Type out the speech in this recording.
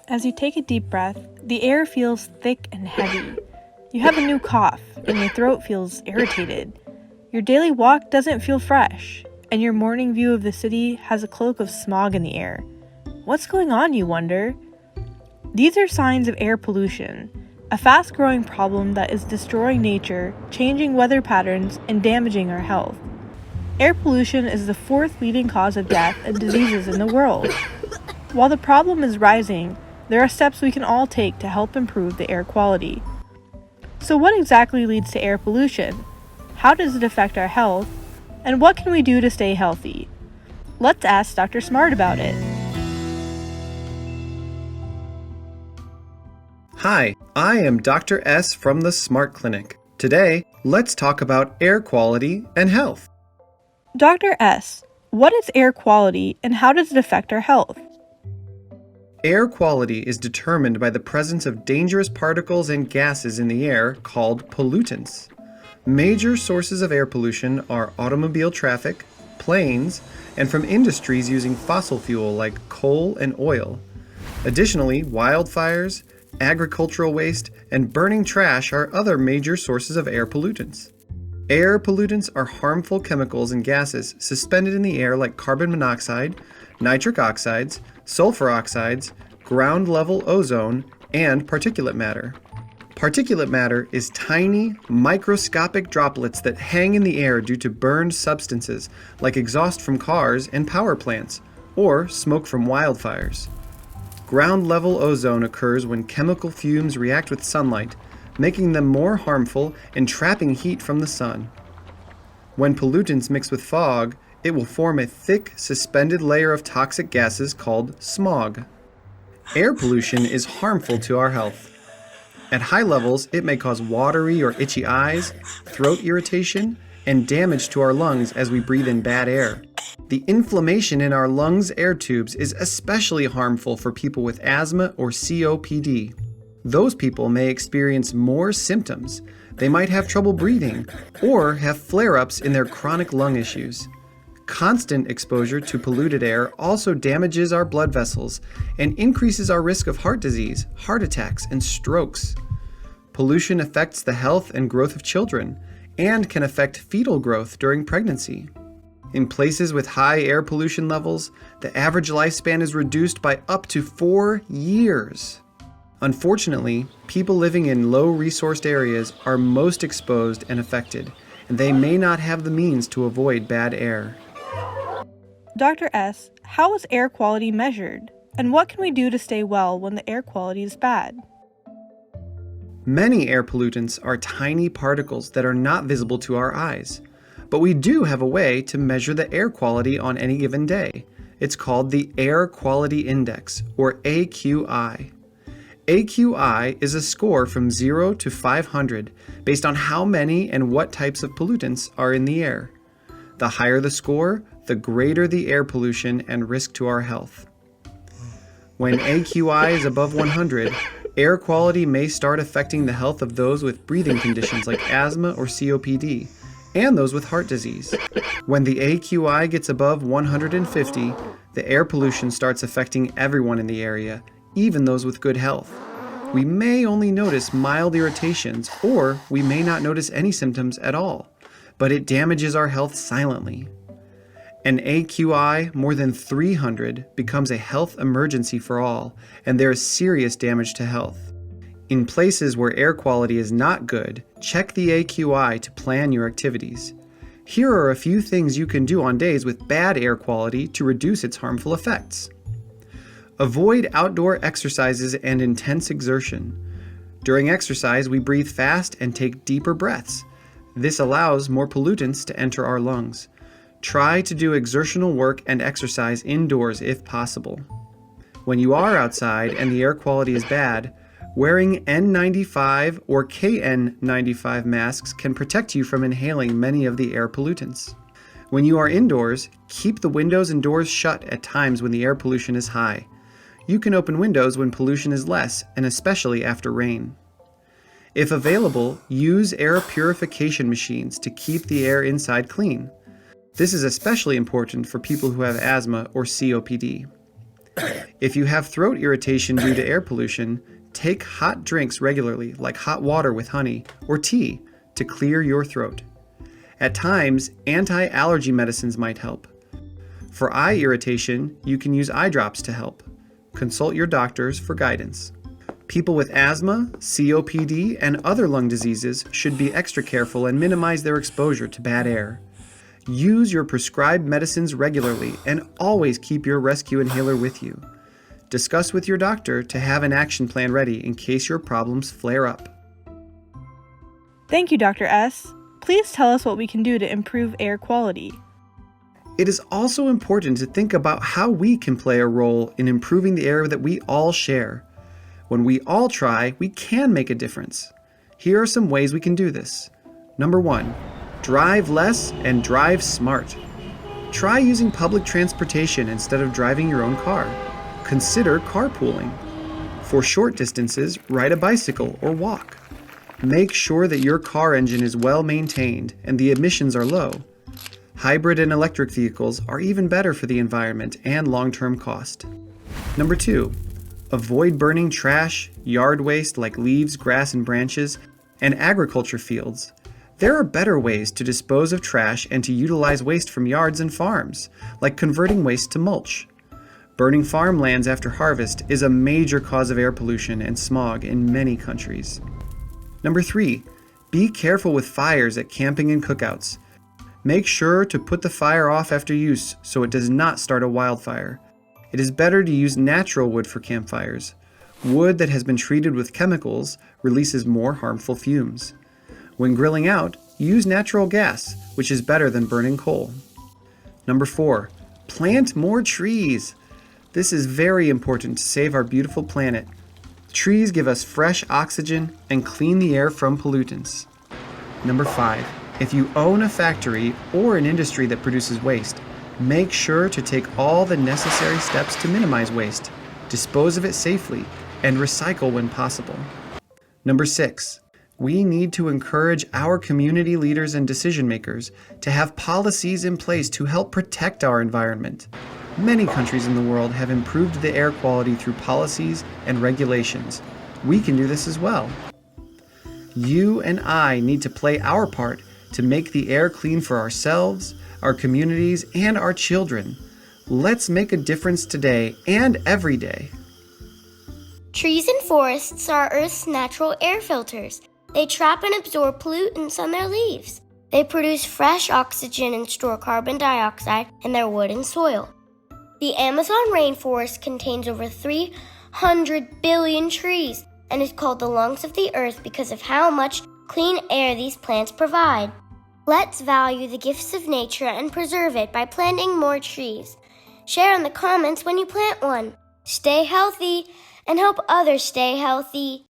As you take a deep breath, the air feels thick and heavy. You have a new cough, and your throat feels irritated. Your daily walk doesn't feel fresh, and your morning view of the city has a cloak of smog in the air. What's going on, you wonder? These are signs of air pollution, a fast-growing problem that is destroying nature, changing weather patterns, and damaging our health. Air pollution is the fourth leading cause of death and diseases in the world. While the problem is rising, there are steps we can all take to help improve the air quality. So what exactly leads to air pollution? How does it affect our health? And what can we do to stay healthy? Let's ask Dr. Smart about it. Hi, I am Dr. S from the Smart Clinic. Today, let's talk about air quality and health. Dr. S, what is air quality and how does it affect our health? Air quality is determined by the presence of dangerous particles and gases in the air called pollutants. Major sources of air pollution are automobile traffic, planes, and from industries using fossil fuel like coal and oil. Additionally, wildfires, agricultural waste, and burning trash are other major sources of air pollutants. Air pollutants are harmful chemicals and gases suspended in the air like carbon monoxide, nitric oxides, sulfur oxides, ground-level ozone, and particulate matter. Particulate matter is tiny, microscopic droplets that hang in the air due to burned substances like exhaust from cars and power plants, or smoke from wildfires. Ground-level ozone occurs when chemical fumes react with sunlight, making them more harmful and trapping heat from the sun. When pollutants mix with fog, it will form a thick, suspended layer of toxic gases called smog. Air pollution is harmful to our health. At high levels, it may cause watery or itchy eyes, throat irritation, and damage to our lungs as we breathe in bad air. The inflammation in our lungs' air tubes is especially harmful for people with asthma or COPD. Those people may experience more symptoms. They might have trouble breathing or have flare-ups in their chronic lung issues. Constant exposure to polluted air also damages our blood vessels and increases our risk of heart disease, heart attacks, and strokes. Pollution affects the health and growth of children and can affect fetal growth during pregnancy. In places with high air pollution levels, the average lifespan is reduced by up to 4 years. Unfortunately, people living in low-resourced areas are most exposed and affected, and they may not have the means to avoid bad air. Dr. S, how is air quality measured? And what can we do to stay well when the air quality is bad? Many air pollutants are tiny particles that are not visible to our eyes. But we do have a way to measure the air quality on any given day. It's called the Air Quality Index, or AQI. AQI is a score from 0 to 500 based on how many and what types of pollutants are in the air. The higher the score, the greater the air pollution and risk to our health. When AQI is above 100, air quality may start affecting the health of those with breathing conditions like asthma or COPD, and those with heart disease. When the AQI gets above 150, the air pollution starts affecting everyone in the area, even those with good health. We may only notice mild irritations, or we may not notice any symptoms at all, but it damages our health silently. An AQI more than 300 becomes a health emergency for all, and there is serious damage to health. In places where air quality is not good, check the AQI to plan your activities. Here are a few things you can do on days with bad air quality to reduce its harmful effects. Avoid outdoor exercises and intense exertion. During exercise, we breathe fast and take deeper breaths. This allows more pollutants to enter our lungs. Try to do exertional work and exercise indoors if possible. When you are outside and the air quality is bad, wearing N95 or KN95 masks can protect you from inhaling many of the air pollutants. When you are indoors, keep the windows and doors shut at times when the air pollution is high. You can open windows when pollution is less, and especially after rain. If available, use air purification machines to keep the air inside clean. This is especially important for people who have asthma or COPD. If you have throat irritation due to air pollution, take hot drinks regularly, like hot water with honey or tea, to clear your throat. At times, anti-allergy medicines might help. For eye irritation, you can use eye drops to help. Consult your doctors for guidance. People with asthma, COPD, and other lung diseases should be extra careful and minimize their exposure to bad air. Use your prescribed medicines regularly and always keep your rescue inhaler with you. Discuss with your doctor to have an action plan ready in case your problems flare up. Thank you, Dr. S. Please tell us what we can do to improve air quality. It is also important to think about how we can play a role in improving the air that we all share. When we all try, we can make a difference. Here are some ways we can do this. Number 1, drive less and drive smart. Try using public transportation instead of driving your own car. Consider carpooling. For short distances, ride a bicycle or walk. Make sure that your car engine is well maintained and the emissions are low. Hybrid and electric vehicles are even better for the environment and long-term cost. Number 2, avoid burning trash, yard waste like leaves, grass, and branches, and agriculture fields. There are better ways to dispose of trash and to utilize waste from yards and farms, like converting waste to mulch. Burning farmlands after harvest is a major cause of air pollution and smog in many countries. Number 3, be careful with fires at camping and cookouts. Make sure to put the fire off after use so it does not start a wildfire. It is better to use natural wood for campfires. Wood that has been treated with chemicals releases more harmful fumes. When grilling out, use natural gas, which is better than burning coal. Number 4, plant more trees. This is very important to save our beautiful planet. Trees give us fresh oxygen and clean the air from pollutants. Number 5, if you own a factory or an industry that produces waste, make sure to take all the necessary steps to minimize waste, dispose of it safely, and recycle when possible. Number 6, we need to encourage our community leaders and decision makers to have policies in place to help protect our environment. Many countries in the world have improved the air quality through policies and regulations. We can do this as well. You and I need to play our part to make the air clean for ourselves, our communities, and our children. Let's make a difference today and every day. Trees and forests are Earth's natural air filters. They trap and absorb pollutants on their leaves. They produce fresh oxygen and store carbon dioxide in their wood and soil. The Amazon rainforest contains over 300 billion trees and is called the lungs of the earth because of how much clean air these plants provide. Let's value the gifts of nature and preserve it by planting more trees. Share in the comments when you plant one. Stay healthy and help others stay healthy.